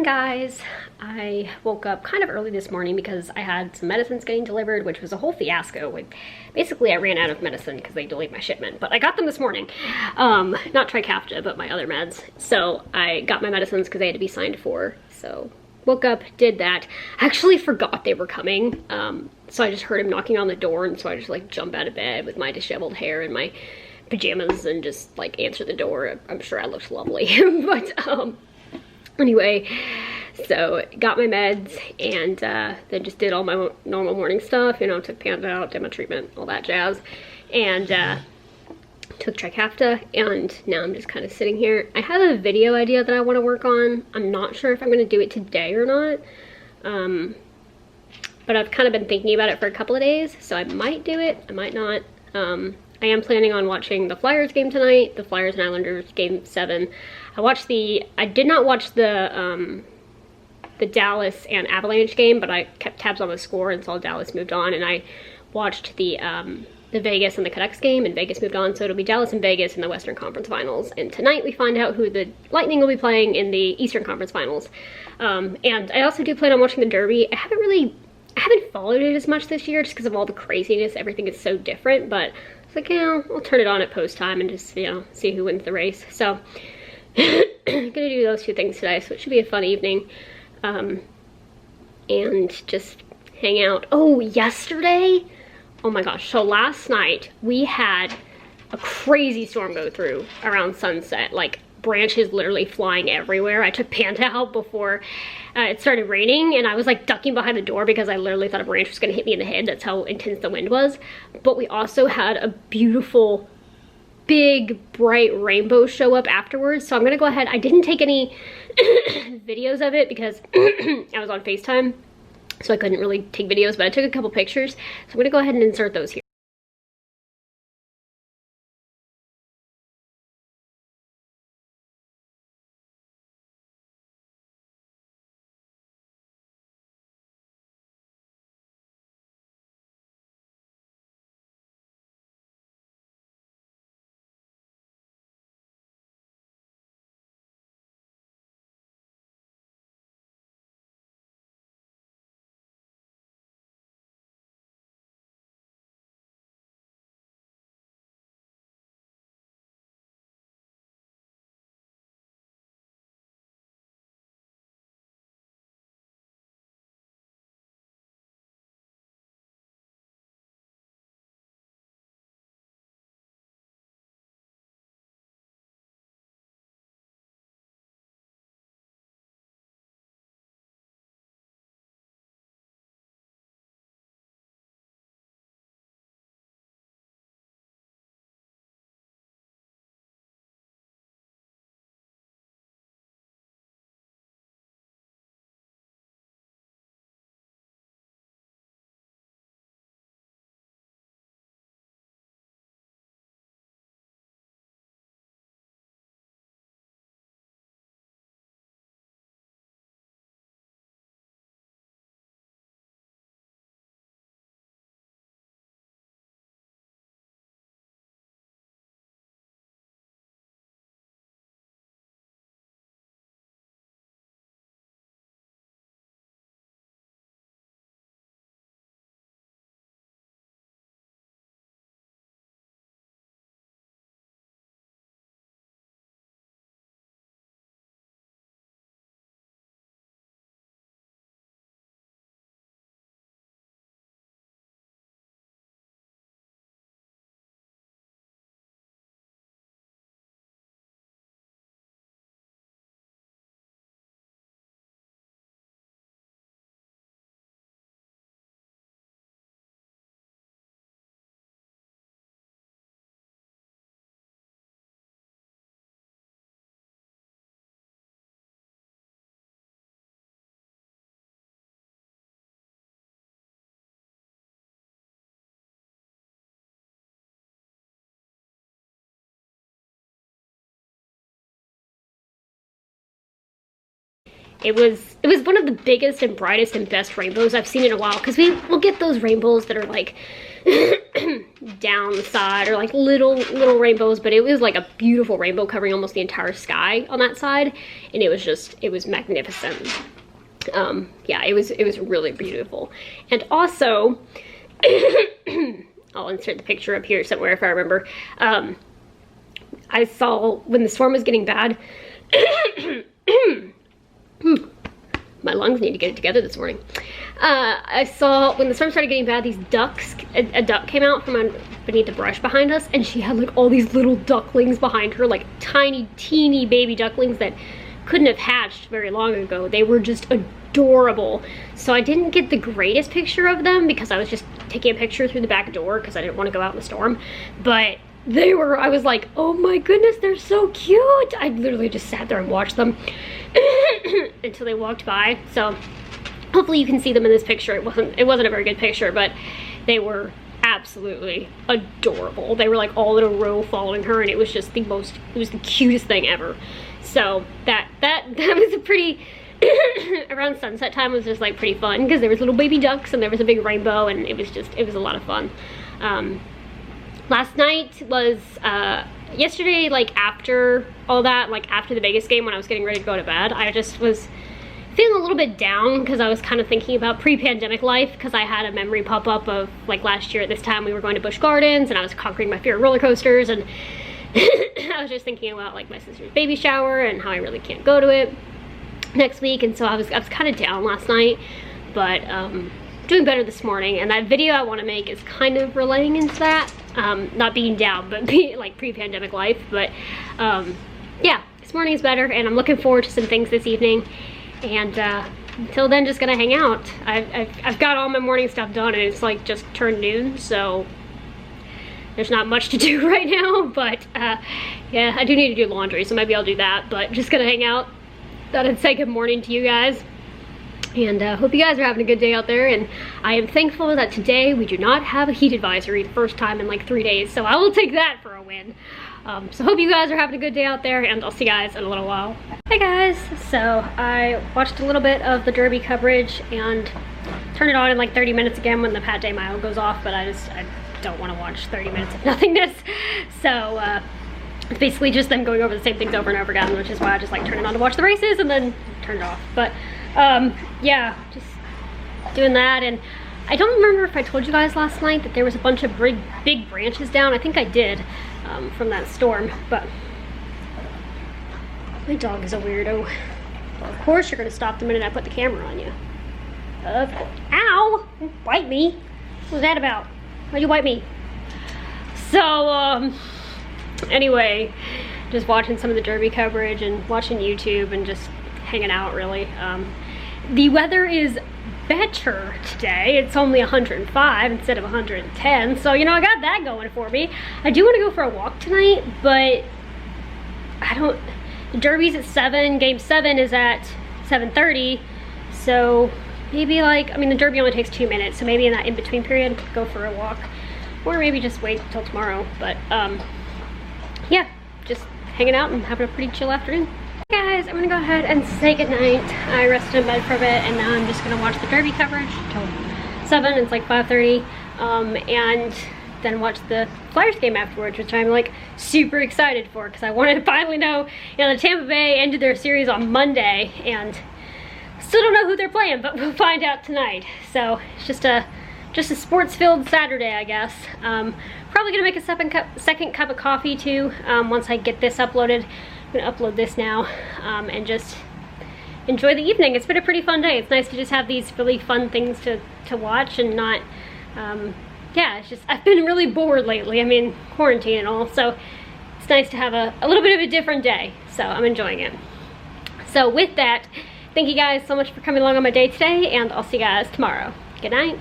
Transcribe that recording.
morning, guys. I woke up kind of early this morning because I had some medicines getting delivered, which was a whole fiasco. Basically, I ran out of medicine because they delayed my shipment, but I got them this morning. Not Trikafta, but my other meds. So I got my medicines because they had to be signed for. So woke up, did that. I actually forgot they were coming. So I just heard him knocking on the door, and so I just like jump out of bed with my disheveled hair and my pajamas and just like answer the door. I'm sure I looked lovely, but anyway, so got my meds and then just did all my normal morning stuff, you know, took Panda out, did my treatment, all that jazz, and took Trikafta, and now I'm just kind of sitting here. I have a video idea that I want to work on. I'm not sure if I'm going to do it today or not, but I've kind of been thinking about it for a couple of days, so I might do it, I might not. I am planning on watching the Flyers game tonight, the Flyers and Islanders game 7. I did not watch the Dallas and Avalanche game, but I kept tabs on the score and saw Dallas moved on, and I watched the Vegas and the Canucks game, and Vegas moved on, so it'll be Dallas and Vegas in the Western Conference Finals, and tonight we find out who the Lightning will be playing in the Eastern Conference Finals. And I also do plan on watching the Derby. I haven't followed it as much this year just because of all the craziness. Everything is so different, but it's like, you know, I'll turn it on at post time and just, you know, see who wins the race. So I'm gonna do those two things today, so it should be a fun evening. And just hang out. Oh, yesterday, oh my gosh, so last night we had a crazy storm go through around sunset, like branches literally flying everywhere. I took Panda out before it started raining, and I was like ducking behind the door because I literally thought a branch was gonna hit me in the head. That's how intense the wind was. But we also had a beautiful big bright rainbow show up afterwards, so I'm gonna go ahead. I didn't take any videos of it because I was on FaceTime, so I couldn't really take videos, but I took a couple pictures, so I'm gonna go ahead and insert those here. It was one of the biggest and brightest and best rainbows I've seen in a while, because we'll get those rainbows that are like down the side, or like little rainbows, but it was like a beautiful rainbow covering almost the entire sky on that side, and it was magnificent. Yeah, it was really beautiful. And also, I'll insert the picture up here somewhere if I remember. I saw when the storm was getting bad. My lungs need to get it together this morning. I saw when the storm started getting bad, these ducks, a duck came out from beneath the brush behind us, and she had like all these little ducklings behind her, like tiny, teeny baby ducklings that couldn't have hatched very long ago. They were just adorable. So I didn't get the greatest picture of them because I was just taking a picture through the back door because I didn't want to go out in the storm. But they were, I was like, oh my goodness, they're so cute. I literally just sat there and watched them until they walked by. So hopefully you can see them in this picture. It wasn't a very good picture, but they were absolutely adorable. They were like all in a row following her, and it was just it was the cutest thing ever. So that was a pretty around sunset time was just like pretty fun because there was little baby ducks and there was a big rainbow, and it was a lot of fun. Last night was yesterday, like after all that, like after the Vegas game, when I was getting ready to go to bed, I just was feeling a little bit down because I was kind of thinking about pre-pandemic life, because I had a memory pop up of like last year at this time we were going to Busch Gardens and I was conquering my fear of roller coasters, and I was just thinking about like my sister's baby shower and how I really can't go to it next week. And so I was kind of down last night, but doing better this morning, and that video I want to make is kind of relaying into that, not being down, but being like pre-pandemic life. But yeah, this morning is better, and I'm looking forward to some things this evening. And until then, just gonna hang out. I've got all my morning stuff done, and it's like just turned noon, so there's not much to do right now. But yeah, I do need to do laundry, so maybe I'll do that. But just gonna hang out. Thought I'd say good morning to you guys, and hope you guys are having a good day out there. And I am thankful that today we do not have a heat advisory, the first time in like 3 days, so I will take that for a win. So hope you guys are having a good day out there, and I'll see you guys in a little while. Hey guys, so I watched a little bit of the Derby coverage and turned it on in like 30 minutes again when the Pat Day mile goes off, but I don't want to watch 30 minutes of nothingness. So it's basically just them going over the same things over and over again, which is why I just like turn it on to watch the races and then turn it off. But yeah, just doing that. And I don't remember if I told you guys last night that there was a bunch of big branches down. I think I did, from that storm, but my dog is a weirdo. Well, of course you're gonna stop the minute I put the camera on you. Of course. Ow! Don't bite me. What was that about? Why'd you bite me? So, anyway, just watching some of the Derby coverage and watching YouTube and just hanging out, really. The weather is better today. It's only 105 instead of 110, so you know, I got that going for me. I do want to go for a walk tonight, but the Derby's at 7, game 7 is at 7:30, so maybe like, I mean, the Derby only takes 2 minutes, so maybe in that in-between period, go for a walk, or maybe just wait till tomorrow. But yeah, just hanging out and having a pretty chill afternoon. Guys, I'm gonna go ahead and say goodnight. I rested in bed for a bit, and now I'm just gonna watch the Derby coverage till 7. It's like 5:30, and then watch the Flyers game afterwards, which I'm like super excited for, because I wanted to finally know. You know, the Tampa Bay ended their series on Monday, and still don't know who they're playing, but we'll find out tonight. So it's just a sports-filled Saturday, I guess. Probably gonna make a second cup of coffee too, once I get this uploaded. I'm gonna upload this now, and just enjoy the evening. It's been a pretty fun day. It's nice to just have these really fun things to watch and not, yeah, it's just, I've been really bored lately. I mean, quarantine and all, so it's nice to have a little bit of a different day. So I'm enjoying it. So with that, thank you guys so much for coming along on my day today, and I'll see you guys tomorrow. Good night.